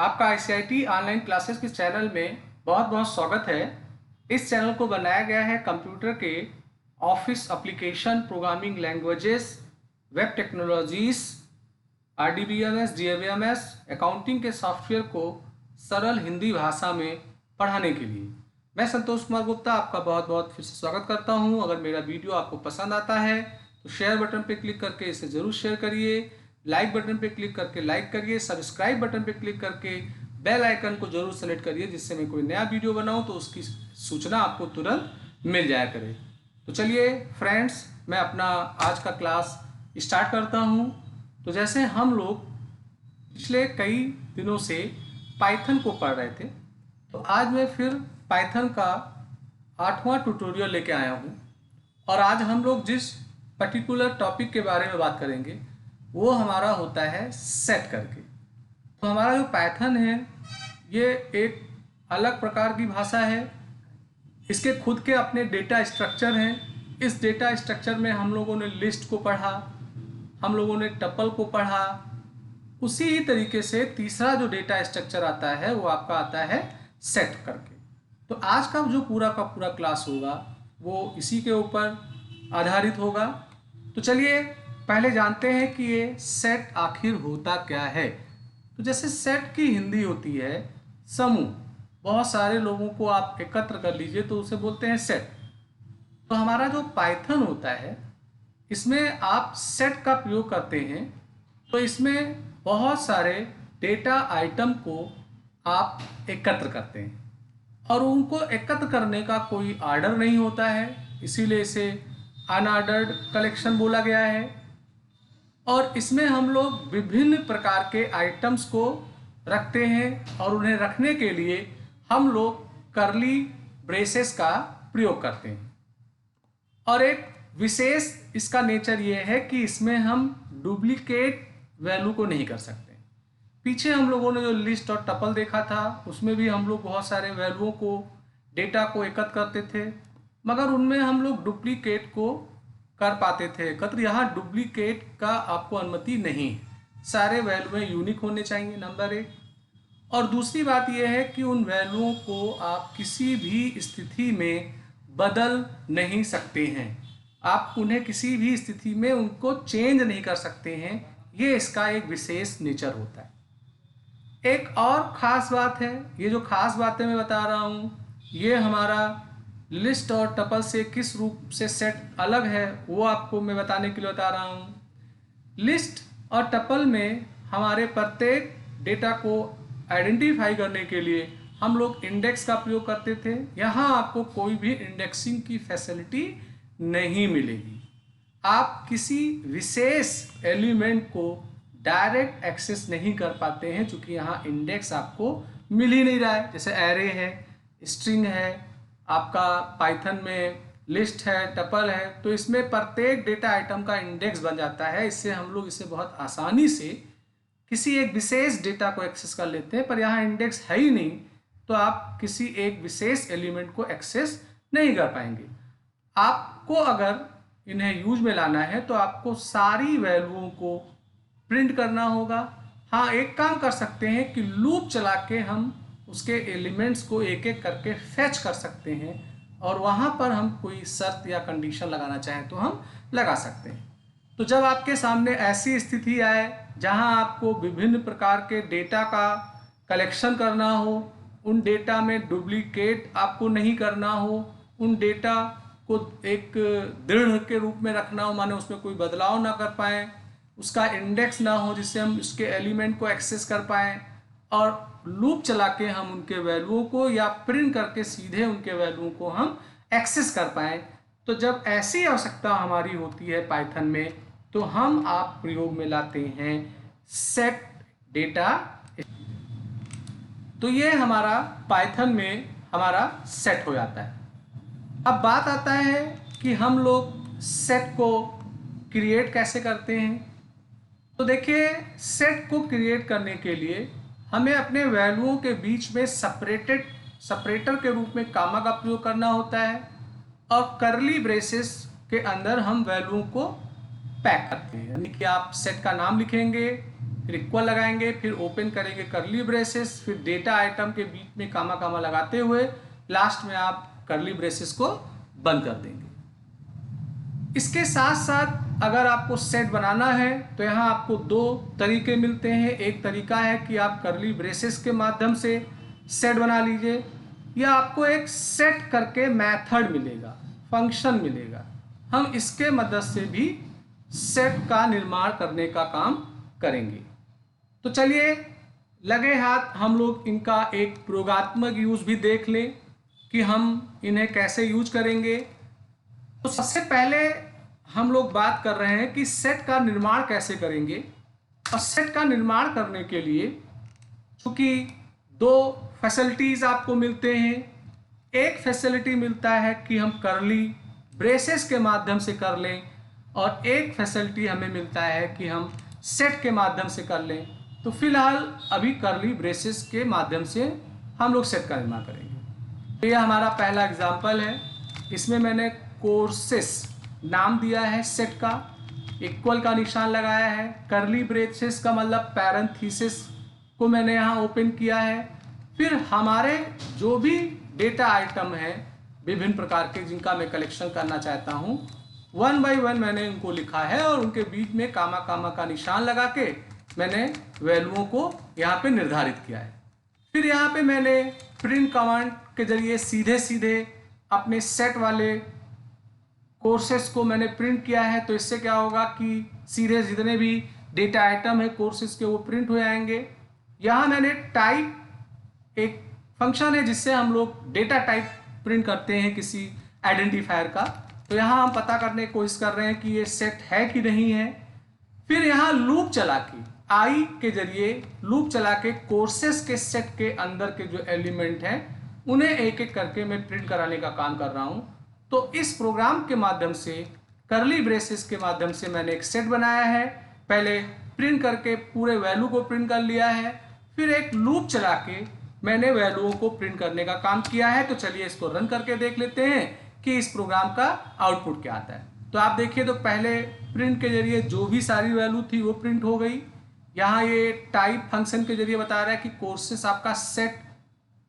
आपका ICIT online classes के channel में बहुत बहुत स्वागत है। इस चैनल को बनाया गया है कंप्यूटर के office application, programming languages, web technologies, RDBMS, DAVMS, accounting के सॉफ्टवेयर को सरल हिंदी भाषा में पढ़ाने के लिए। मैं संतोष कुमार गुप्ता आपका बहुत बहुत फिर से स्वागत करता हूं। अगर मेरा वीडियो आपको पसंद आता है तो शेयर बटन पर क्लिक करके इसे ज़रूर शेयर करिए, लाइक बटन पे क्लिक करके लाइक करिए, सब्सक्राइब बटन पे क्लिक करके बेल आइकन को जरूर सेलेक्ट करिए, जिससे मैं कोई नया वीडियो बनाऊं तो उसकी सूचना आपको तुरंत मिल जाया करे। तो चलिए फ्रेंड्स, मैं अपना आज का क्लास स्टार्ट करता हूं। तो जैसे हम लोग पिछले कई दिनों से पाइथन को पढ़ रहे थे, तो आज मैं फिर पाइथन का 8वां ट्यूटोरियल लेके आया हूं। और आज हम लोग जिस पर्टिकुलर टॉपिक के बारे में बात करेंगे वो हमारा होता है सेट करके। तो हमारा जो पाइथन है ये एक अलग प्रकार की भाषा है। इसके खुद के अपने डेटा स्ट्रक्चर हैं। इस डेटा स्ट्रक्चर में हम लोगों ने लिस्ट को पढ़ा, हम लोगों ने टपल को पढ़ा। उसी ही तरीके से तीसरा जो डेटा स्ट्रक्चर आता है वो आपका आता है सेट करके। तो आज का जो पूरा का पूरा क्लास होगा वो इसी के ऊपर आधारित होगा। तो चलिए पहले जानते हैं कि ये सेट आखिर होता क्या है। तो जैसे सेट की हिंदी होती है समूह, बहुत सारे लोगों को आप एकत्र कर लीजिए तो उसे बोलते हैं सेट। तो हमारा जो पाइथन होता है इसमें आप सेट का प्रयोग करते हैं, तो इसमें बहुत सारे डेटा आइटम को आप एकत्र करते हैं और उनको एकत्र करने का कोई आर्डर नहीं होता है, इसीलिए इसे अनऑर्डर्ड कलेक्शन बोला गया है। और इसमें हम लोग विभिन्न प्रकार के आइटम्स को रखते हैं और उन्हें रखने के लिए हम लोग कर्ली ब्रेसेस का प्रयोग करते हैं। और एक विशेष इसका नेचर ये है कि इसमें हम डुप्लीकेट वैल्यू को नहीं कर सकते। पीछे हम लोगों ने जो लिस्ट और टपल देखा था उसमें भी हम लोग बहुत सारे वैल्यूओं को, डेटा को एकत्र करते थे, मगर उनमें हम लोग डुप्लीकेट को कर पाते थे एकत्र। यहाँ डुप्लीकेट का आपको अनुमति नहीं है। सारे वैल्यूएं यूनिक होने चाहिए, नंबर 1। और दूसरी बात यह है कि उन वैल्यूओं को आप किसी भी स्थिति में बदल नहीं सकते हैं। आप उन्हें किसी भी स्थिति में उनको चेंज नहीं कर सकते हैं। ये इसका एक विशेष नेचर होता है। एक और ख़ास बात है, ये जो ख़ास बातें मैं बता रहा हूँ ये हमारा लिस्ट और टपल से किस रूप से सेट अलग है वो आपको मैं बताने के लिए बता रहा हूँ। लिस्ट और टपल में हमारे प्रत्येक डेटा को आइडेंटिफाई करने के लिए हम लोग इंडेक्स का प्रयोग करते थे। यहाँ आपको कोई भी इंडेक्सिंग की फैसिलिटी नहीं मिलेगी। आप किसी विशेष एलिमेंट को डायरेक्ट एक्सेस नहीं कर पाते हैं, क्योंकि यहाँ इंडेक्स आपको मिल ही नहीं रहा है। जैसे एरे है, स्ट्रिंग है, आपका पाइथन में लिस्ट है, टपल है, तो इसमें प्रत्येक डेटा आइटम का इंडेक्स बन जाता है। इससे हम लोग इसे बहुत आसानी से किसी एक विशेष डेटा को एक्सेस कर लेते हैं। पर यहाँ इंडेक्स है ही नहीं, तो आप किसी एक विशेष एलिमेंट को एक्सेस नहीं कर पाएंगे। आपको अगर इन्हें यूज में लाना है तो आपको सारी वैल्यूओं को प्रिंट करना होगा। हाँ, एक काम कर सकते हैं कि लूप चला के हम उसके एलिमेंट्स को एक एक करके फैच कर सकते हैं और वहाँ पर हम कोई शर्त या कंडीशन लगाना चाहें तो हम लगा सकते हैं। तो जब आपके सामने ऐसी स्थिति आए जहाँ आपको विभिन्न प्रकार के डेटा का कलेक्शन करना हो, उन डेटा में डुप्लीकेट आपको नहीं करना हो, उन डेटा को एक दृढ़ के रूप में रखना हो, माने उसमें कोई बदलाव ना कर पाएँ, उसका इंडेक्स ना हो जिससे हम उसके एलिमेंट को एक्सेस कर पाएँ, और लूप चला के हम उनके वैल्यूओं को या प्रिंट करके सीधे उनके वैल्यूओं को हम एक्सेस कर पाएँ, तो जब ऐसी आवश्यकता हमारी होती है पाइथन में तो हम आप प्रयोग में लाते हैं सेट डेटा। तो ये हमारा पाइथन में हमारा सेट हो जाता है। अब बात आता है कि हम लोग सेट को क्रिएट कैसे करते हैं। तो देखिए, सेट को क्रिएट करने के लिए हमें अपने वैल्यूओं के बीच में सेपरेटर के रूप में कामा का प्रयोग करना होता है और कर्ली ब्रेसेस के अंदर हम वैल्यूओं को पैक करते हैं। यानी कि आप सेट का नाम लिखेंगे, फिर इक्वल लगाएंगे, फिर ओपन करेंगे कर्ली ब्रेसेस, फिर डेटा आइटम के बीच में कामा कामा लगाते हुए लास्ट में आप कर्ली ब्रेसेस को बंद कर देंगे। इसके साथ साथ अगर आपको सेट बनाना है तो यहाँ आपको दो तरीके मिलते हैं। एक तरीका है कि आप कर्ली ब्रेसेस के माध्यम से सेट बना लीजिए, या आपको एक सेट करके मेथड मिलेगा, फंक्शन मिलेगा। हम इसके मदद से भी सेट का निर्माण करने का काम करेंगे। तो चलिए लगे हाथ हम लोग इनका एक प्रयोगात्मक यूज भी देख लें कि हम इन्हें कैसे यूज करेंगे। तो सबसे पहले हम लोग बात कर रहे हैं कि सेट का निर्माण कैसे करेंगे। और सेट का निर्माण करने के लिए चूंकि दो फैसिलिटीज़ आपको मिलते हैं। एक फैसिलिटी मिलता है कि हम कर्ली ब्रेसेस के माध्यम से कर लें, और एक फैसिलिटी हमें मिलता है कि हम सेट के माध्यम से कर लें। तो फिलहाल अभी कर्ली ब्रेसेस के माध्यम से हम लोग सेट का निर्माण करेंगे। तो यह हमारा पहला एग्जाम्पल है। इसमें मैंने कोर्सेस नाम दिया है सेट का, इक्वल का निशान लगाया है, कर्ली ब्रेसेस का मतलब पैरेंथेसिस को मैंने यहाँ ओपन किया है। फिर हमारे जो भी डेटा आइटम है विभिन्न प्रकार के जिनका मैं कलेक्शन करना चाहता हूँ, वन बाय वन मैंने उनको लिखा है और उनके बीच में कामा कामा का निशान लगा के मैंने वैल्यूओं को यहाँ पे निर्धारित किया है। फिर यहाँ पे मैंने प्रिंट कमांड के जरिए सीधे सीधे अपने सेट वाले कोर्सेस को मैंने प्रिंट किया है। तो इससे क्या होगा कि सीधे जितने भी डेटा आइटम है कोर्सेस के वो प्रिंट हो जाएंगे। यहाँ मैंने टाइप एक फंक्शन है जिससे हम लोग डेटा टाइप प्रिंट करते हैं किसी आइडेंटिफायर का। तो यहाँ हम पता करने की कोशिश कर रहे हैं कि ये सेट है कि नहीं है। फिर यहाँ लूप चला के आई के जरिए लूप चला के कोर्सेस के सेट के अंदर के जो एलिमेंट हैं उन्हें एक एक करके मैं प्रिंट कराने का काम कर रहा हूँ। तो इस प्रोग्राम के माध्यम से कर्ली ब्रेसेस के माध्यम से मैंने एक सेट बनाया है। पहले प्रिंट करके पूरे वैल्यू को प्रिंट कर लिया है, फिर एक लूप चला के मैंने वैल्यूओं को प्रिंट करने का काम किया है। तो चलिए इसको रन करके देख लेते हैं कि इस प्रोग्राम का आउटपुट क्या आता है। तो आप देखिए, तो पहले प्रिंट के जरिए जो भी सारी वैल्यू थी वो प्रिंट हो गई। यहाँ ये टाइप फंक्शन के जरिए बता रहा है कि कोर्सेस आपका सेट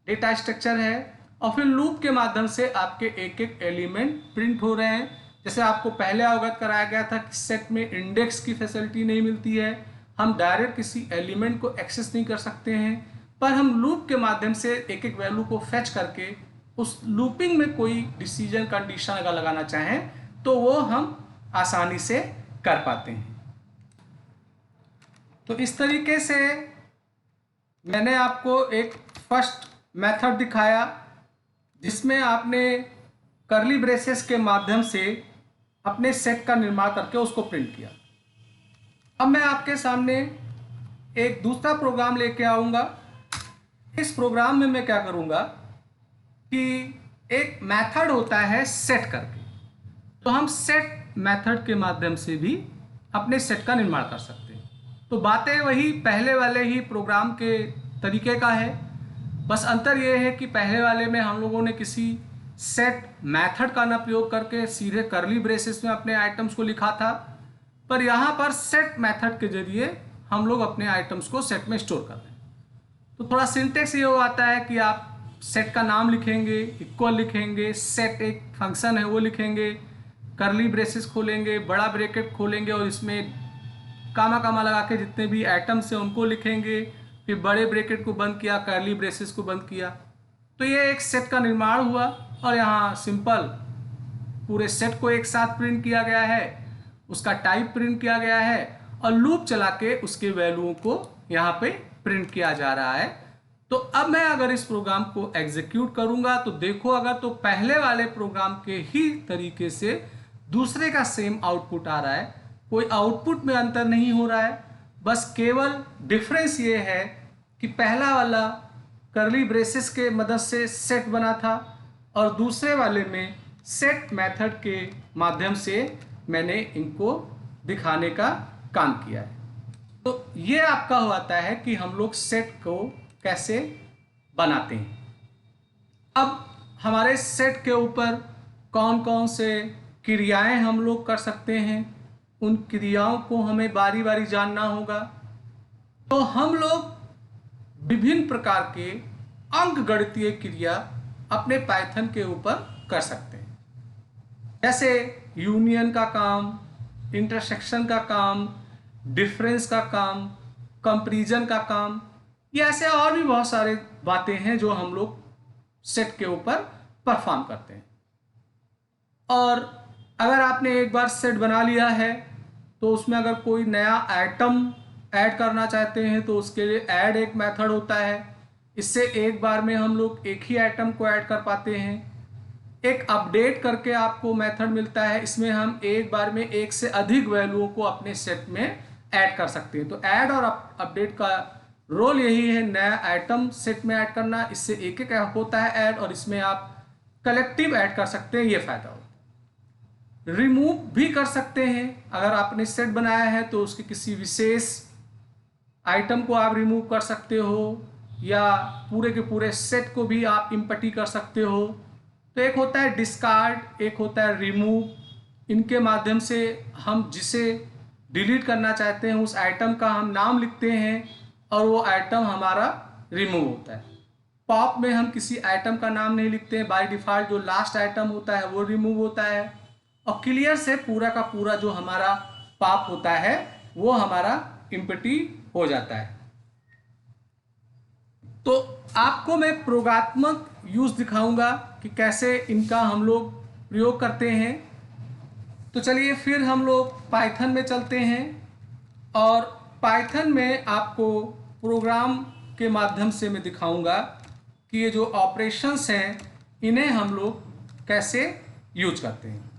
डेटा स्ट्रक्चर है, और फिर लूप के माध्यम से आपके एक एक एलिमेंट प्रिंट हो रहे हैं। जैसे आपको पहले अवगत कराया गया था कि सेट में इंडेक्स की फैसिलिटी नहीं मिलती है, हम डायरेक्ट किसी एलिमेंट को एक्सेस नहीं कर सकते हैं, पर हम लूप के माध्यम से एक एक वैल्यू को फेच करके उस लूपिंग में कोई डिसीजन कंडीशन अगर लगाना चाहें तो वो हम आसानी से कर पाते हैं। तो इस तरीके से मैंने आपको एक फर्स्ट मेथड दिखाया जिसमें आपने कर्ली ब्रेसेस के माध्यम से अपने सेट का निर्माण करके उसको प्रिंट किया। अब मैं आपके सामने एक दूसरा प्रोग्राम लेके आऊँगा। इस प्रोग्राम में मैं क्या करूँगा कि एक मेथड होता है सेट करके, तो हम सेट मेथड के माध्यम से भी अपने सेट का निर्माण कर सकते हैं। तो बातें वही पहले वाले ही प्रोग्राम के तरीके का है, बस अंतर ये है कि पहले वाले में हम लोगों ने किसी सेट मेथड का ना प्रयोग करके सीधे कर्ली ब्रेसेस में अपने आइटम्स को लिखा था, पर यहाँ पर सेट मेथड के जरिए हम लोग अपने आइटम्स को सेट में स्टोर कर रहे हैं। तो थोड़ा सिंटेक्स ये आता है कि आप सेट का नाम लिखेंगे, इक्वल लिखेंगे, सेट एक फंक्शन है वो लिखेंगे, कर्ली ब्रेसेस खोलेंगे, बड़ा ब्रैकेट खोलेंगे और इसमें कामा कामा लगा के जितने भी आइटम्स हैं उनको लिखेंगे, फिर बड़े ब्रैकेट को बंद किया, कर्ली ब्रेसेस को बंद किया। तो ये एक सेट का निर्माण हुआ और यहाँ सिंपल पूरे सेट को एक साथ प्रिंट किया गया है, उसका टाइप प्रिंट किया गया है और लूप चला के उसके वैल्यूओं को यहाँ पे प्रिंट किया जा रहा है। तो अब मैं अगर इस प्रोग्राम को एग्जीक्यूट करूंगा तो देखो, अगर तो पहले वाले प्रोग्राम के ही तरीके से दूसरे का सेम आउटपुट आ रहा है, कोई आउटपुट में अंतर नहीं हो रहा है, बस केवल डिफरेंस ये है कि पहला वाला कर्ली ब्रेसेस के मदद से सेट बना था और दूसरे वाले में सेट मेथड के माध्यम से मैंने इनको दिखाने का काम किया है। तो ये आपका होता है कि हम लोग सेट को कैसे बनाते हैं। अब हमारे सेट के ऊपर कौन कौन से क्रियाएं हम लोग कर सकते हैं, उन क्रियाओं को हमें बारी बारी जानना होगा। तो हम लोग विभिन्न प्रकार के अंकगणितीय क्रिया अपने पाइथन के ऊपर कर सकते हैं, जैसे यूनियन का काम, इंटरसेक्शन का काम, डिफरेंस का काम, कंपैरिजन का काम, ये ऐसे और भी बहुत सारे बातें हैं जो हम लोग सेट के ऊपर परफॉर्म करते हैं। और अगर आपने एक बार सेट बना लिया है तो उसमें अगर कोई नया आइटम ऐड करना चाहते हैं तो उसके लिए ऐड एक मेथड होता है। इससे एक बार में हम लोग एक ही आइटम को ऐड कर पाते हैं। एक अपडेट करके आपको मेथड मिलता है, इसमें हम एक बार में एक से अधिक वैल्यूओं को अपने सेट में ऐड कर सकते हैं। तो ऐड और अपडेट का रोल यही है, नया आइटम सेट में ऐड करना। इससे एक एक होता है ऐड, और इसमें आप कलेक्टिव ऐड कर सकते हैं, ये फायदा होता है। रिमूव भी कर सकते हैं, अगर आपने सेट बनाया है तो उसके किसी विशेष आइटम को आप रिमूव कर सकते हो, या पूरे के पूरे सेट को भी आप इम्पटी कर सकते हो। तो एक होता है डिस्कार्ड, एक होता है रिमूव। इनके माध्यम से हम जिसे डिलीट करना चाहते हैं उस आइटम का हम नाम लिखते हैं और वो आइटम हमारा रिमूव होता है। पॉप में हम किसी आइटम का नाम नहीं लिखते हैं, बाय डिफ़ॉल्ट जो लास्ट आइटम होता है वो रिमूव होता है। और क्लियर से पूरा का पूरा जो हमारा पॉप होता है वो हमारा इम्पटी हो जाता है। तो आपको मैं प्रयोगात्मक यूज दिखाऊंगा कि कैसे इनका हम लोग प्रयोग करते हैं। तो चलिए फिर हम लोग पाइथन में चलते हैं, और पाइथन में आपको प्रोग्राम के माध्यम से मैं दिखाऊंगा कि ये जो ऑपरेशंस हैं इन्हें हम लोग कैसे यूज करते हैं।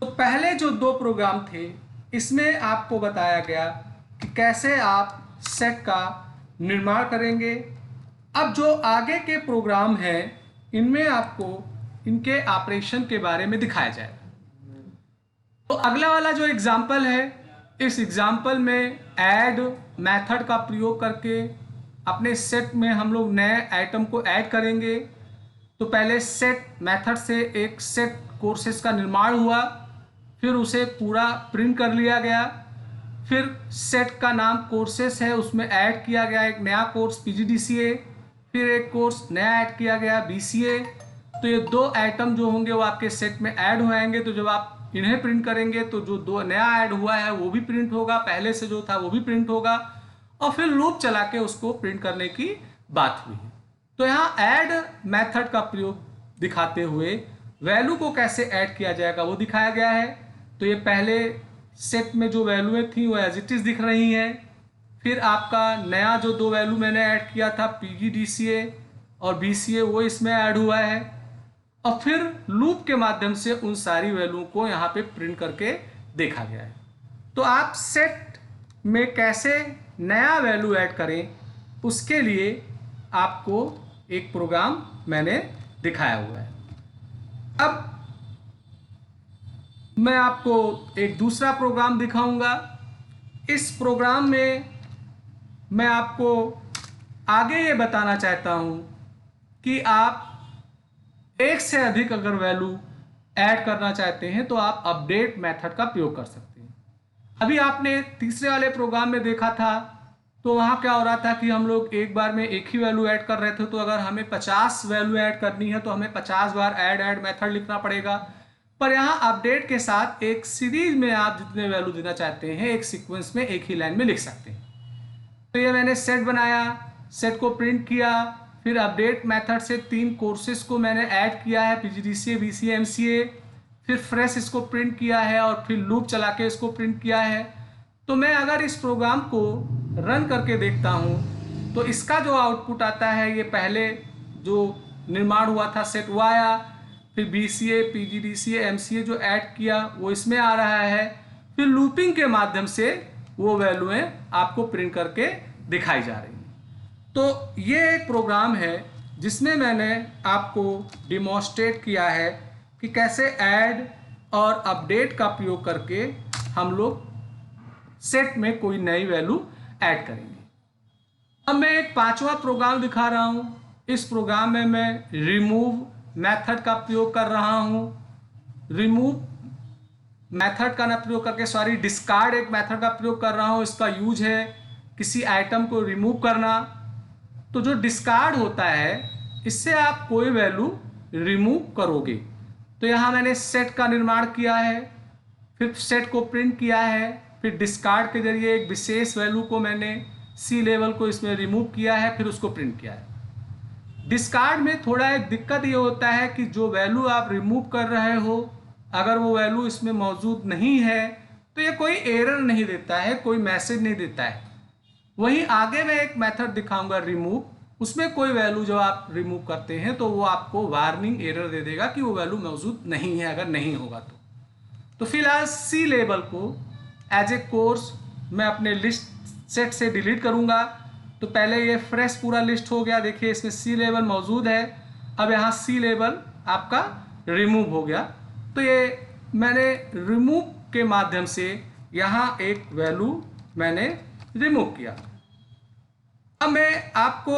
तो पहले जो दो प्रोग्राम थे इसमें आपको बताया गया कि कैसे आप सेट का निर्माण करेंगे। अब जो आगे के प्रोग्राम हैं इनमें आपको इनके ऑपरेशन के बारे में दिखाया जाएगा। तो अगला वाला जो एग्जाम्पल है, इस एग्जाम्पल में ऐड मेथड का प्रयोग करके अपने सेट में हम लोग नए आइटम को ऐड करेंगे। तो पहले सेट मेथड से एक सेट कोर्सेज का निर्माण हुआ, फिर उसे पूरा प्रिंट कर लिया गया। फिर सेट का नाम कोर्सेस है, उसमें ऐड किया गया एक नया कोर्स PGDCA, फिर एक कोर्स नया ऐड किया गया BCA। तो ये दो आइटम जो होंगे वो आपके सेट में ऐड हो जाएंगे। तो जब आप इन्हें प्रिंट करेंगे तो जो दो नया ऐड हुआ है वो भी प्रिंट होगा, पहले से जो था वो भी प्रिंट होगा, और फिर लूप चला के उसको प्रिंट करने की बात हुई है। तो यहाँ ऐड मेथड का प्रयोग दिखाते हुए वैल्यू को कैसे ऐड किया जाएगा वो दिखाया गया है। तो ये पहले सेट में जो वैल्यूएं थी वो एज इट इज दिख रही हैं। फिर आपका नया जो दो वैल्यू मैंने ऐड किया था PGDCA और BCA वो इसमें ऐड हुआ है, और फिर लूप के माध्यम से उन सारी वैल्यू को यहाँ पे प्रिंट करके देखा गया है। तो आप सेट में कैसे नया वैल्यू ऐड करें उसके लिए आपको एक प्रोग्राम मैंने दिखाया हुआ है। अब मैं आपको एक दूसरा प्रोग्राम दिखाऊंगा। इस प्रोग्राम में मैं आपको आगे ये बताना चाहता हूँ कि आप एक से अधिक अगर वैल्यू ऐड करना चाहते हैं तो आप अपडेट मेथड का प्रयोग कर सकते हैं। अभी आपने तीसरे वाले प्रोग्राम में देखा था तो वहाँ क्या हो रहा था कि हम लोग एक बार में एक ही वैल्यू ऐड कर रहे थे। तो अगर हमें 50 वैल्यू ऐड करनी है तो हमें 50 बार ऐड मेथड लिखना पड़ेगा। पर यहाँ अपडेट के साथ एक सीरीज में आप जितने वैल्यू देना चाहते हैं एक सीक्वेंस में एक ही लाइन में लिख सकते हैं। तो ये मैंने सेट बनाया, सेट को प्रिंट किया, फिर अपडेट मेथड से 3 कोर्सेज को मैंने ऐड किया है PGDCA BCA MCA, फिर फ्रेश इसको प्रिंट किया है और फिर लूप चला के इसको प्रिंट किया है। तो मैं अगर इस प्रोग्राम को रन करके देखता हूँ तो इसका जो आउटपुट आता है ये पहले जो निर्माण हुआ था सेट वो आया, फिर BCA PGDCA MCA जो ऐड किया वो इसमें आ रहा है, फिर लूपिंग के माध्यम से वो वैल्यूएं आपको प्रिंट करके दिखाई जा रही हैं। तो ये एक प्रोग्राम है जिसमें मैंने आपको डिमॉन्स्ट्रेट किया है कि कैसे ऐड और अपडेट का प्रयोग करके हम लोग सेट में कोई नई वैल्यू ऐड करेंगे। अब मैं एक 5वां प्रोग्राम दिखा रहा हूँ। इस प्रोग्राम में मैं रिमूव मेथड का प्रयोग कर रहा हूँ। रिमूव मेथड का ना प्रयोग करके डिस्कार्ड एक मेथड का प्रयोग कर रहा हूँ। इसका यूज है किसी आइटम को रिमूव करना। तो जो डिस्कार्ड होता है इससे आप कोई वैल्यू रिमूव करोगे। तो यहाँ मैंने सेट का निर्माण किया है, फिर सेट को प्रिंट किया है, फिर डिस्कार्ड के जरिए एक विशेष वैल्यू को मैंने सी लेवल को इसमें रिमूव किया है, फिर उसको प्रिंट किया है। डिस्कार्ड में थोड़ा एक दिक्कत ये होता है कि जो वैल्यू आप रिमूव कर रहे हो अगर वो वैल्यू इसमें मौजूद नहीं है तो ये कोई एरर नहीं देता है, कोई मैसेज नहीं देता है। वहीं आगे मैं एक मेथड दिखाऊंगा रिमूव, उसमें कोई वैल्यू जो आप रिमूव करते हैं तो वो आपको वार्निंग एरर दे देगा कि वो वैल्यू मौजूद नहीं है अगर नहीं होगा तो फिलहाल सी लेबल को एज ए कोर्स मैं अपने लिस्ट सेट से डिलीट करूंगा। तो पहले ये फ्रेश पूरा लिस्ट हो गया, देखिए इसमें सी लेबल मौजूद है। अब यहाँ सी लेबल आपका रिमूव हो गया। तो ये मैंने रिमूव के माध्यम से यहाँ एक वैल्यू मैंने रिमूव किया। अब मैं आपको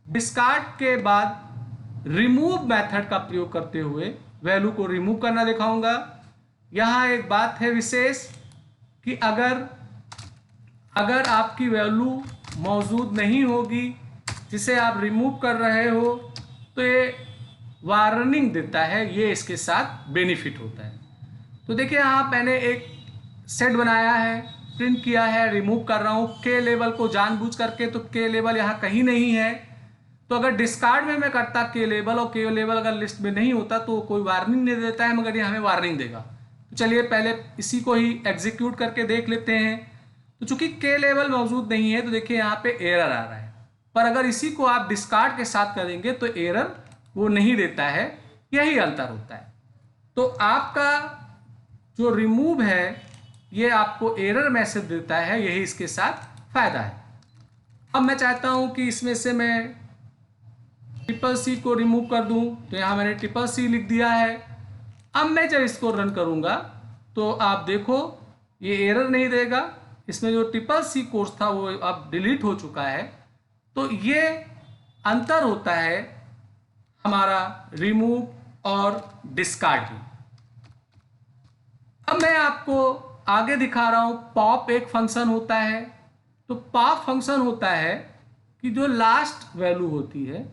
डिस्कार्ड के बाद रिमूव मेथड का प्रयोग करते हुए वैल्यू को रिमूव करना दिखाऊंगा। यहाँ एक बात है विशेष कि अगर आपकी वैल्यू मौजूद नहीं होगी जिसे आप रिमूव कर रहे हो तो ये वार्निंग देता है, ये इसके साथ बेनिफिट होता है। तो देखिए यहाँ मैंने एक सेट बनाया है, प्रिंट किया है, रिमूव कर रहा हूँ के लेवल को जानबूझ करके, तो के लेवल यहाँ कहीं नहीं है। तो अगर डिस्कार्ड में मैं करता के लेवल और के लेवल अगर लिस्ट में नहीं होता तो कोई वार्निंग नहीं देता है, मगर ये हमें वार्निंग देगा। तो चलिए पहले इसी को ही एग्जीक्यूट करके देख लेते हैं। तो चूंकि के लेवल मौजूद नहीं है तो देखिए यहाँ पे एरर आ रहा है, पर अगर इसी को आप डिस्कार्ड के साथ करेंगे तो एरर वो नहीं देता है, यही अंतर होता है। तो आपका जो रिमूव है ये आपको एरर मैसेज देता है, यही इसके साथ फायदा है। अब मैं चाहता हूं कि इसमें से मैं ट्रिपल सी को रिमूव कर दूं, तो यहाँ मैंने ट्रिपल सी लिख दिया है। अब मैं जब इसको रन करूंगा तो आप देखो ये एरर नहीं देगा, इसमें जो ट्रिपल सी कोर्स था वो अब डिलीट हो चुका है। तो ये अंतर होता है हमारा रिमूव और डिस्कार्ड में। अब मैं आपको आगे दिखा रहा हूं पॉप एक फंक्शन होता है। तो पॉप फंक्शन होता है कि जो लास्ट वैल्यू होती है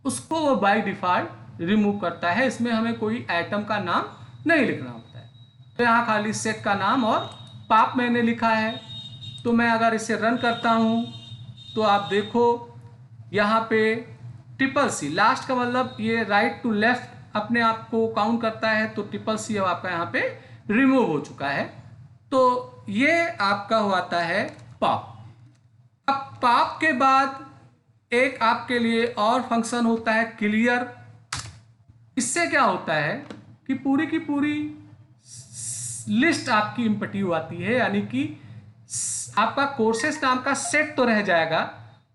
उसको वो बाय डिफॉल्ट रिमूव करता है, इसमें हमें कोई आइटम का नाम नहीं लिखना होता है। तो यहाँ खाली सेट का नाम और पॉप मैंने लिखा है। तो मैं अगर इसे रन करता हूँ तो आप देखो यहाँ पे ट्रिपल सी, लास्ट का मतलब ये राइट टू लेफ्ट अपने आप को काउंट करता है, तो ट्रिपल सी अब आपका यहाँ पे रिमूव हो चुका है। तो ये आपका होता है पॉप। अब पॉप के बाद एक आपके लिए और फंक्शन होता है क्लियर। इससे क्या होता है कि पूरी की पूरी लिस्ट आपकी इम्पटीव आती है, यानी कि आपका कोर्सेस नाम का सेट तो रह जाएगा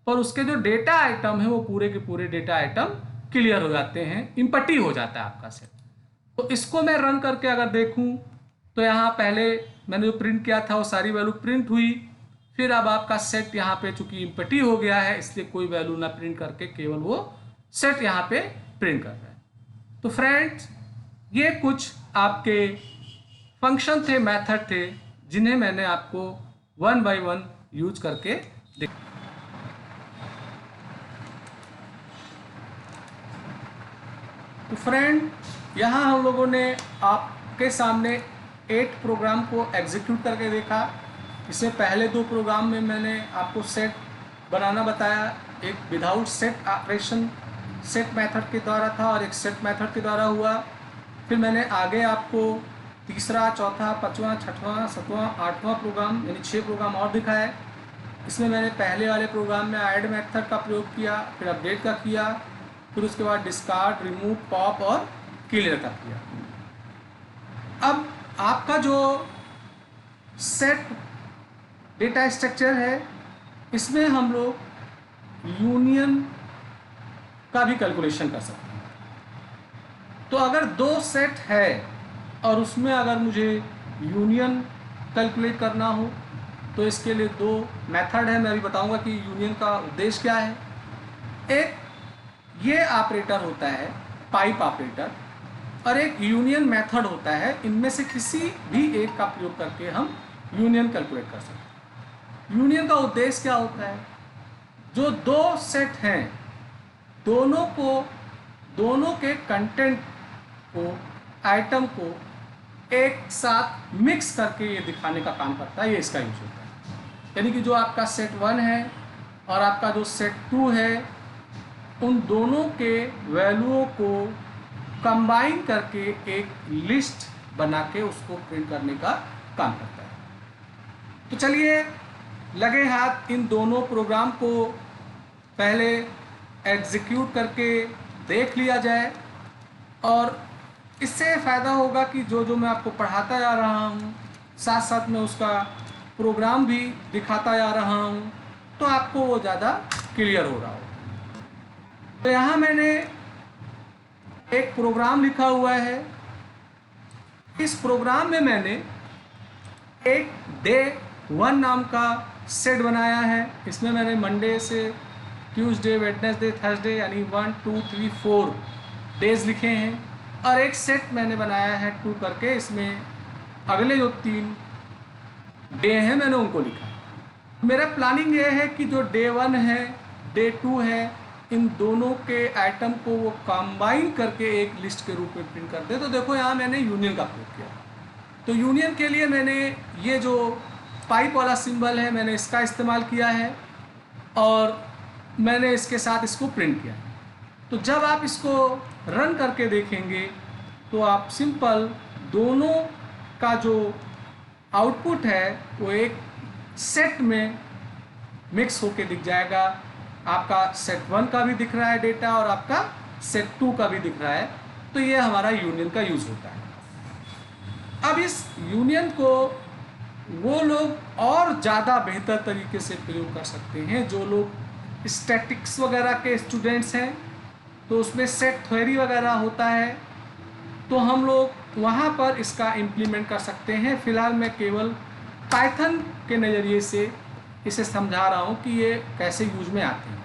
पर उसके जो डेटा आइटम है वो पूरे के पूरे डेटा आइटम क्लियर हो जाते हैं, इम्पटी हो जाता है आपका सेट। तो इसको मैं रन करके अगर देखूं तो यहाँ पहले मैंने जो प्रिंट किया था वो सारी वैल्यू प्रिंट हुई, फिर अब आपका सेट यहाँ पे चूंकि इम्पटी हो गया है इसलिए कोई वैल्यू ना प्रिंट करके केवल वो सेट यहाँ पे प्रिंट कर रहा है। तो फ्रेंड्स ये कुछ आपके फंक्शन थे, मेथड थे, जिन्हें मैंने आपको वन बाय वन यूज करके दिखाया। तो फ्रेंड यहाँ हम लोगों ने आपके सामने 8 प्रोग्राम को एग्जीक्यूट करके देखा। इसमें पहले 2 प्रोग्राम में मैंने आपको सेट बनाना बताया, एक without set operation set method के द्वारा था और एक सेट मेथड के द्वारा हुआ। फिर मैंने आगे आपको तीसरा, चौथा, पाँचवां, छठवां, सातवां, आठवां प्रोग्राम यानी 6 प्रोग्राम और दिखाए। इसमें मैंने पहले वाले प्रोग्राम में ऐड मेथड का प्रयोग किया, फिर अपडेट का किया, फिर उसके बाद डिस्कार्ड, रिमूव, पॉप और क्लियर का किया। अब आपका जो सेट डेटा स्ट्रक्चर है इसमें हम लोग यूनियन का भी कैलकुलेशन कर सकते हैं। तो अगर 2 सेट है और उसमें अगर मुझे यूनियन कैलकुलेट करना हो तो इसके लिए 2 मेथड है, मैं अभी बताऊंगा कि यूनियन का उद्देश्य क्या है। एक ये ऑपरेटर होता है पाइप ऑपरेटर और एक यूनियन मेथड होता है। इनमें से किसी भी एक का प्रयोग करके हम यूनियन कैलकुलेट कर सकते हैं। यूनियन का उद्देश्य क्या होता है? जो दो सेट हैं, दोनों के कंटेंट को, आइटम को एक साथ मिक्स करके ये दिखाने का काम करता है, ये इसका यूज होता है। यानी कि जो आपका सेट 1 है और आपका जो सेट 2 है, उन दोनों के वैल्यूओं को कंबाइन करके एक लिस्ट बना के उसको प्रिंट करने का काम करता है। तो चलिए लगे हाथ इन दोनों प्रोग्राम को पहले एग्जीक्यूट करके देख लिया जाए, और इससे फ़ायदा होगा कि जो मैं आपको पढ़ाता जा रहा हूँ, साथ साथ में उसका प्रोग्राम भी दिखाता जा रहा हूँ, तो आपको वो ज़्यादा क्लियर हो रहा हो। तो यहाँ मैंने एक प्रोग्राम लिखा हुआ है। इस प्रोग्राम में मैंने एक डे 1 नाम का सेट बनाया है। इसमें मैंने मंडे से ट्यूसडे, वेडनेसडे, थर्सडे यानी 1, 2, 3, 4 डेज लिखे हैं, और एक सेट मैंने बनाया है 2 करके, इसमें अगले जो 3 डे हैं मैंने उनको लिखा है। मेरा प्लानिंग ये है कि जो डे 1 है, डे 2 है, इन दोनों के आइटम को वो कंबाइन करके एक लिस्ट के रूप में प्रिंट कर दे। तो देखो यहाँ मैंने यूनियन का प्रयोग किया। तो यूनियन के लिए मैंने ये जो पाइप वाला सिंबल है, मैंने इसका इस्तेमाल किया है, और मैंने इसके साथ इसको प्रिंट किया है। तो जब आप इसको रन करके देखेंगे तो आप सिंपल दोनों का जो आउटपुट है वो एक सेट में मिक्स होके दिख जाएगा। आपका सेट 1 का भी दिख रहा है डेटा, और आपका सेट 2 का भी दिख रहा है। तो ये हमारा यूनियन का यूज़ होता है। अब इस यूनियन को वो लोग और ज़्यादा बेहतर तरीके से प्रयोग कर सकते हैं जो लोग स्टैटिक्स वगैरह के स्टूडेंट्स हैं। तो उसमें सेट थ्योरी वगैरह होता है, तो हम लोग वहाँ पर इसका इम्प्लीमेंट कर सकते हैं। फ़िलहाल मैं केवल पाइथन के नज़रिए से इसे समझा रहा हूँ कि ये कैसे यूज में आते हैं।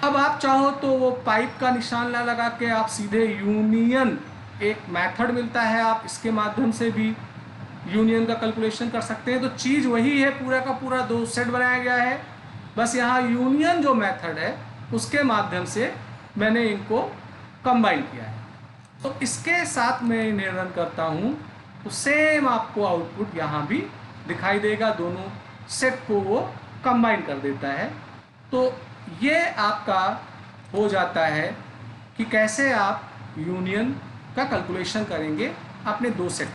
अब आप चाहो तो वो पाइप का निशान ना लगा के आप सीधे यूनियन, एक मेथड मिलता है, आप इसके माध्यम से भी यूनियन का कैलकुलेशन कर सकते हैं। तो चीज़ वही है, पूरा का पूरा 2 सेट बनाया गया है, बस यहाँ यूनियन जो मेथड है उसके माध्यम से मैंने इनको कंबाइन किया है। तो इसके साथ मैं इन्हें रन करता हूँ तो सेम आपको आउटपुट यहाँ भी दिखाई देगा। दोनों सेट को वो कंबाइन कर देता है। तो ये आपका हो जाता है कि कैसे आप यूनियन का कैलकुलेशन करेंगे अपने 2 सेट।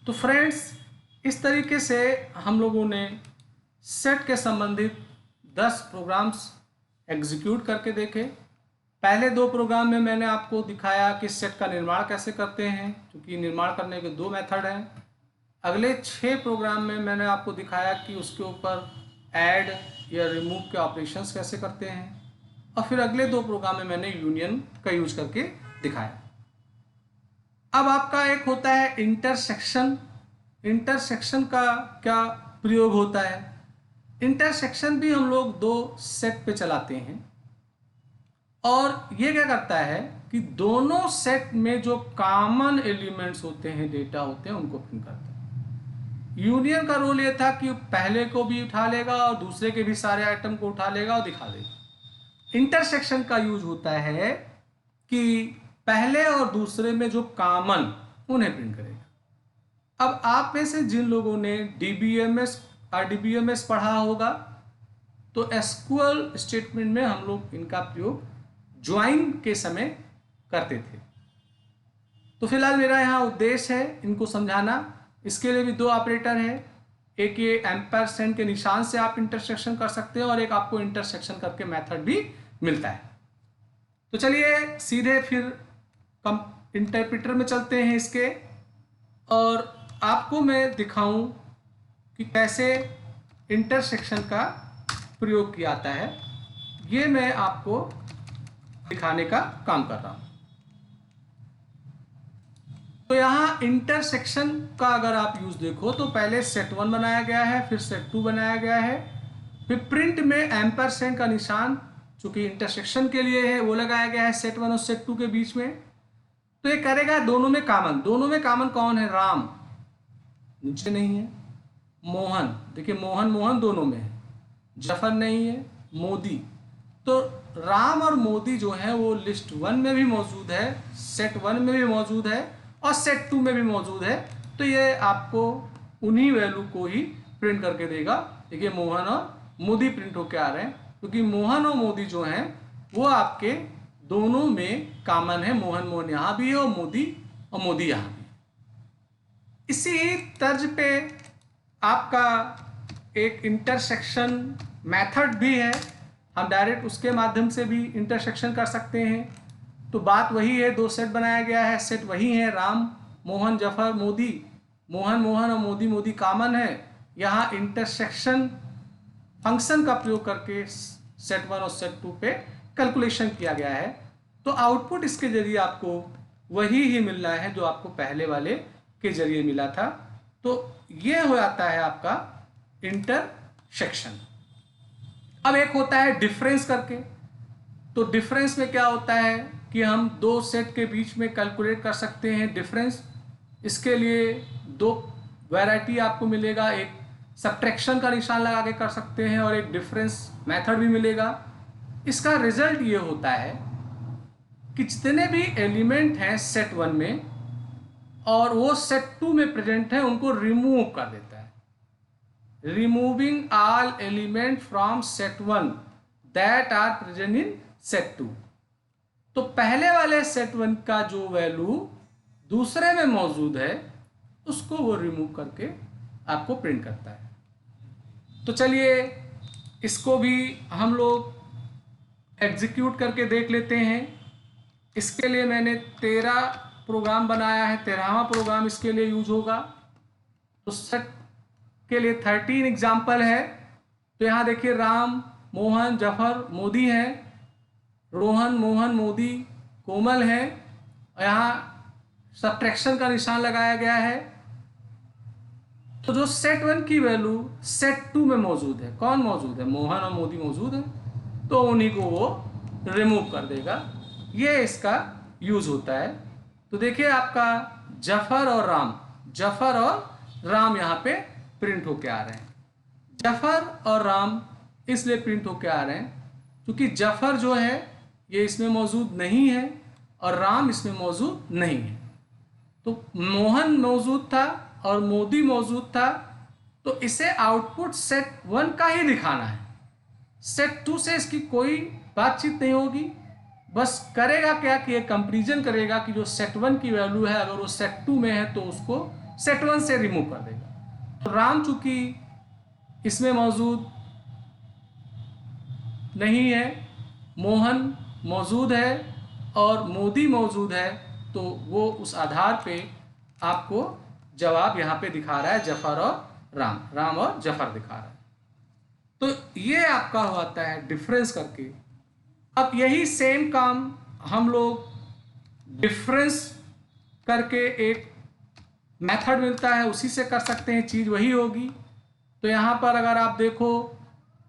तो फ्रेंड्स, इस तरीके से हम लोगों ने सेट के संबंधित 10 प्रोग्राम्स एग्जीक्यूट करके देखे। पहले 2 प्रोग्राम में मैंने आपको दिखाया कि सेट का निर्माण कैसे करते हैं, क्योंकि निर्माण करने के 2 मेथड हैं। अगले 6 प्रोग्राम में मैंने आपको दिखाया कि उसके ऊपर ऐड या रिमूव के ऑपरेशंस कैसे करते हैं, और फिर अगले 2 प्रोग्राम में मैंने यूनियन का यूज करके दिखाया। अब आपका एक होता है इंटरसेक्शन। इंटरसेक्शन का क्या प्रयोग होता है? इंटरसेक्शन भी हम लोग 2 सेट पे चलाते हैं, और ये क्या करता है कि दोनों सेट में जो कॉमन एलिमेंट्स होते हैं, डेटा होते हैं, उनको प्रिंट करता है। यूनियन का रोल ये था कि पहले को भी उठा लेगा और दूसरे के भी सारे आइटम को उठा लेगा और दिखा देगा। इंटरसेक्शन का यूज होता है कि पहले और दूसरे में जो कॉमन, उन्हें प्रिंट करेगा। अब आप में से जिन लोगों ने DBMS RDBMS पढ़ा होगा, तो एसक्यूएल स्टेटमेंट में हम लोग इनका प्रयोग ज्वाइन के समय करते थे। तो फिलहाल मेरा यहाँ उद्देश्य है इनको समझाना। इसके लिए भी 2 ऑपरेटर है, एक ये एम्परसेंड के निशान से आप इंटरसेक्शन कर सकते हैं, और एक आपको इंटरसेक्शन करके मेथड भी मिलता है। तो चलिए सीधे फिर इंटरप्रेटर में चलते हैं इसके, और आपको मैं दिखाऊं कि कैसे इंटरसेक्शन का प्रयोग किया जाता है। ये मैं आपको दिखाने का काम कर रहा हूं। तो यहाँ इंटरसेक्शन का अगर आप यूज देखो तो पहले सेट 1 बनाया गया है, फिर सेट 2 बनाया गया है, फिर प्रिंट में एम्परसेंड का निशान चूंकि इंटरसेक्शन के लिए है वो लगाया गया है सेट 1 और सेट 2 के बीच में। तो ये करेगा दोनों में कॉमन। दोनों में कॉमन कौन है? राम नीचे नहीं है, मोहन, देखिए मोहन मोहन दोनों में है, जफर नहीं है, मोदी। तो राम और मोदी जो है वो लिस्ट 1 में भी मौजूद है, सेट 1 में भी मौजूद है और सेट 2 में भी मौजूद है। तो ये आपको उन्हीं वैल्यू को ही प्रिंट करके देगा। देखिए मोहन और मोदी प्रिंट होके आ रहे हैं, क्योंकि मोहन और मोदी जो हैं वो आपके दोनों में कॉमन है। मोहन मोहन यहाँ भी है और मोदी यहाँ भी। इसी तर्ज पे आपका एक इंटरसेक्शन मेथड भी है, हम डायरेक्ट उसके माध्यम से भी इंटरसेक्शन कर सकते हैं। तो बात वही है, दो सेट बनाया गया है, सेट वही है, राम मोहन जफर मोदी, मोहन मोहन और मोदी कॉमन है। यहाँ इंटरसेक्शन फंक्शन का प्रयोग करके सेट 1 और सेट 2 पे कैलकुलेशन किया गया है। तो आउटपुट इसके जरिए आपको वही ही मिल रहा है जो आपको पहले वाले के जरिए मिला था। तो ये हो जाता है आपका इंटरसेक्शन। अब एक होता है डिफरेंस करके। तो डिफरेंस में क्या होता है कि हम दो सेट के बीच में कैलकुलेट कर सकते हैं डिफरेंस। इसके लिए दो वैरायटी आपको मिलेगा, एक सब्ट्रैक्शन का निशान लगा के कर सकते हैं और एक डिफरेंस मेथड भी मिलेगा। इसका रिजल्ट ये होता है कि जितने भी एलिमेंट हैं सेट 1 में और वो सेट 2 में प्रेजेंट है उनको रिमूव कर देता है। Removing all element from set 1 that are present in set 2। तो पहले वाले सेट 1 का जो वैल्यू दूसरे में मौजूद है उसको वो रिमूव करके आपको प्रिंट करता है। तो चलिए इसको भी हम लोग एग्जीक्यूट करके देख लेते हैं। इसके लिए मैंने 13 प्रोग्राम बनाया है, 13वां प्रोग्राम इसके लिए यूज होगा। तो सेट के लिए 13 एग्जाम्पल है। तो यहाँ देखिए राम मोहन जफर मोदी है, रोहन मोहन मोदी कोमल है, यहाँ सब्ट्रैक्शन का निशान लगाया गया है। तो जो सेट 1 की वैल्यू सेट 2 में मौजूद है, कौन मौजूद है, मोहन और मोदी मौजूद है, तो उन्हीं को वो रिमूव कर देगा। ये इसका यूज होता है। तो देखिए आपका जफर और राम यहाँ पे प्रिंट होके आ रहे हैं। जफर और राम इसलिए प्रिंट होके आ रहे हैं क्योंकि जफर जो है ये इसमें मौजूद नहीं है और राम इसमें मौजूद नहीं है। तो मोहन मौजूद था और मोदी मौजूद था, तो इसे आउटपुट सेट 1 का ही दिखाना है। सेट 2 से इसकी कोई बातचीत नहीं होगी। बस करेगा क्या कि ये कंपैरिजन करेगा कि जो सेट 1 की वैल्यू है अगर वो सेट 2 में है तो उसको सेट 1 से रिमूव कर देगा। तो राम चूंकि इसमें मौजूद नहीं है, मोहन मौजूद है और मोदी मौजूद है, तो वो उस आधार पे आपको जवाब यहाँ पे दिखा रहा है जफर और राम और जफर दिखा रहा है। तो ये आपका होता है डिफरेंस करके। अब यही सेम काम हम लोग डिफरेंस करके एक मेथड मिलता है उसी से कर सकते हैं, चीज़ वही होगी। तो यहाँ पर अगर आप देखो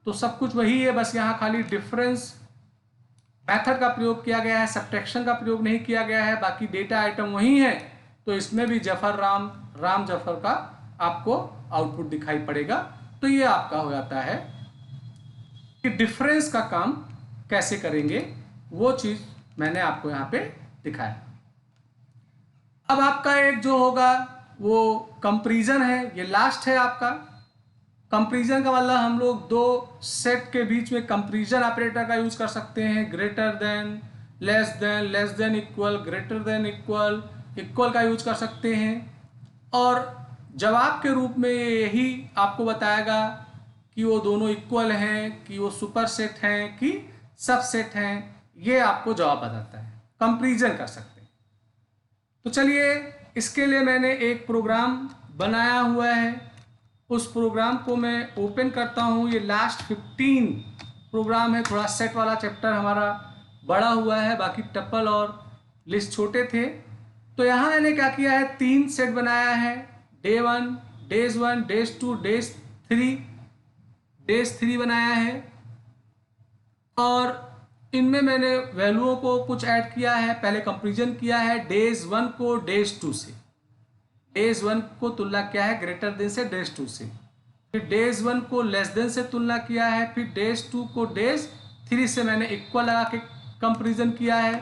तो सब कुछ वही है, बस यहाँ खाली डिफरेंस मेथड का प्रयोग किया गया है, सब्ट्रैक्शन का प्रयोग नहीं किया गया है, बाकी डेटा आइटम वही है। तो इसमें भी जफर राम जफर का आपको आउटपुट दिखाई पड़ेगा। तो ये आपका हो जाता है कि डिफरेंस का काम कैसे करेंगे, वो चीज मैंने आपको यहाँ पे दिखाया। अब आपका एक जो होगा वो कंपैरिजन है, ये लास्ट है आपका। कंपैरिजन का मतलब हम लोग दो सेट के बीच में कंपैरिजन ऑपरेटर का यूज कर सकते हैं। Greater than, less than equal, greater than equal का यूज कर सकते हैं। और जवाब के रूप में यही आपको बताएगा कि वो दोनों इक्वल हैं, कि वो सुपर सेट हैं, कि सबसेट हैं। ये आपको जवाब बताता है, कंपैरिजन कर सकते हैं। तो चलिए इसके लिए मैंने एक प्रोग्राम बनाया हुआ है, उस प्रोग्राम को मैं ओपन करता हूँ। ये लास्ट 15 प्रोग्राम है, थोड़ा सेट वाला चैप्टर हमारा बड़ा हुआ है, बाकी टपल और लिस्ट छोटे थे। तो यहाँ मैंने क्या किया है, 3 सेट बनाया है, डेज 1, डेज 2, डेज 3 बनाया है। और इनमें मैंने वैल्यूओं को कुछ ऐड किया है। पहले कंपैरिजन किया है डेज 1 को डेज 2 से, डेज 1 को तुलना किया है ग्रेटर देन से डेज 2 से। फिर डेज 1 को लेस देन से तुलना किया है, फिर डेज 2 को डेज 3 से मैंने इक्वल लगा के कंपेरिजन किया है।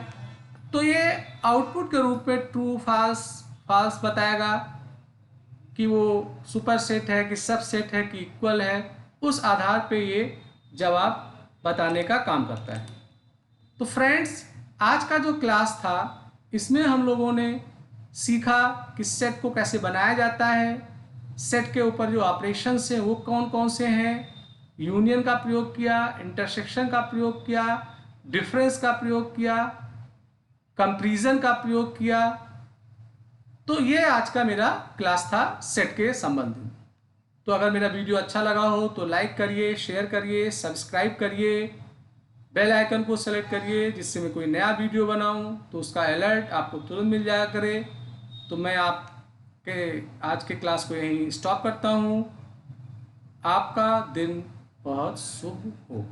तो ये आउटपुट के रूप में ट्रू फाल्स फाल्स बताएगा कि वो सुपर सेट है कि सब सेट है कि इक्वल है। उस आधार पे ये जवाब बताने का काम करता है। तो फ्रेंड्स, आज का जो क्लास था इसमें हम लोगों ने सीखा कि सेट को कैसे बनाया जाता है, सेट के ऊपर जो ऑपरेशंस हैं वो कौन कौन से हैं, यूनियन का प्रयोग किया, इंटरसेक्शन का प्रयोग किया, डिफरेंस का प्रयोग किया, कंपैरिजन का प्रयोग किया। तो ये आज का मेरा क्लास था सेट के संबंधित। तो अगर मेरा वीडियो अच्छा लगा हो तो लाइक करिए, शेयर करिए, सब्सक्राइब करिए, बेल आइकन को सेलेक्ट करिए, जिससे मैं कोई नया वीडियो बनाऊं तो उसका अलर्ट आपको तुरंत मिल जाया करे। तो मैं आपके आज के क्लास को यहीं स्टॉप करता हूं। आपका दिन बहुत शुभ हो।